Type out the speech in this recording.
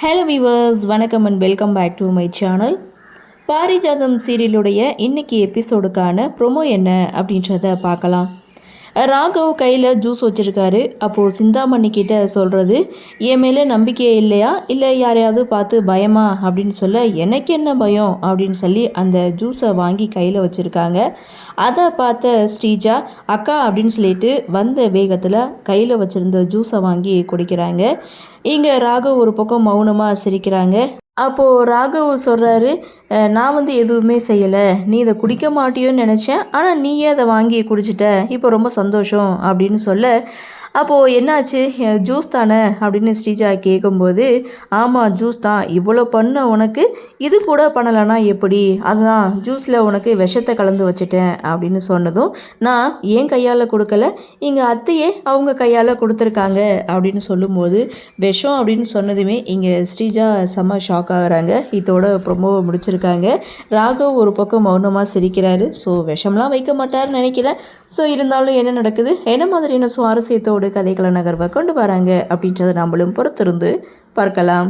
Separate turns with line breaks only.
Hello viewers, வணக்கம் and welcome back to my channel. Parijatham சீரியலுடைய இன்னைக்கு எபிசோடுக்கான ப்ரொமோ என்ன அப்படின்றத பார்க்கலாம். ராகவ் கையில் ஜூஸ் வச்சுருக்காரு. அப்போது சிந்தாமணி கிட்ட சொல்கிறது, என் மேலே நம்பிக்கையே இல்லையா, இல்லை யாரையாவது பார்த்து பயமா அப்படின்னு சொல்ல, எனக்கு என்ன பயம் அப்படின்னு சொல்லி அந்த ஜூஸை வாங்கி கையில் வச்சுருக்காங்க. அதை பார்த்த ஸ்ரீஜா அக்கா அப்படின்னு சொல்லிட்டு வந்த வேகத்தில் கையில் வச்சுருந்த ஜூஸை வாங்கி குடிக்கிறாங்க. இங்கே ராகவ் ஒரு பக்கம் மௌனமாக சிரிக்கிறாங்க. அப்போது ராகவ் சொல்கிறாரு, நான் எதுவுமே செய்யலை, நீ இதை குடிக்க மாட்டியோன்னு நினச்சேன், ஆனால் நீயே அதை வாங்கி குடிச்சிட்ட, இப்போ ரொம்ப சந்தோஷம் அப்படின்னு சொல்ல, அப்போது என்னாச்சு, ஜூஸ் தானே அப்படின்னு ஸ்ரீஜா கேட்கும்போது, ஆமாம் ஜூஸ் தான், இவ்வளோ பண்ண உனக்கு இது கூட பண்ணலைன்னா எப்படி, அதுதான் ஜூஸில் உனக்கு விஷத்தை கலந்து வச்சுட்டேன் அப்படின்னு சொன்னதும், நான் ஏன் கையால் கொடுக்கல, இங்கே அத்தையே அவங்க கையால் கொடுத்துருக்காங்க அப்படின்னு சொல்லும்போது, விஷம் அப்படின்னு சொன்னதுமே இங்கே ஸ்ரீஜா செம்ம ஷாக் ஆகுறாங்க. இதோட ப்ரொமோவை முடிச்சிருக்காங்க. ராகவ் ஒரு பக்கம் மௌனமாக சிரிக்கிறாரு. ஸோ விஷம்லாம் வைக்க மாட்டார்னு நினைக்கிறேன். ஸோ இருந்தாலும் என்ன நடக்குது, என்ன மாதிரியான சுவாரஸ்யத்தோடு கதைகளை நகர்வை கொண்டு வராங்க அப்படின்றத நம்மளும் பொறுத்திருந்து பார்க்கலாம்.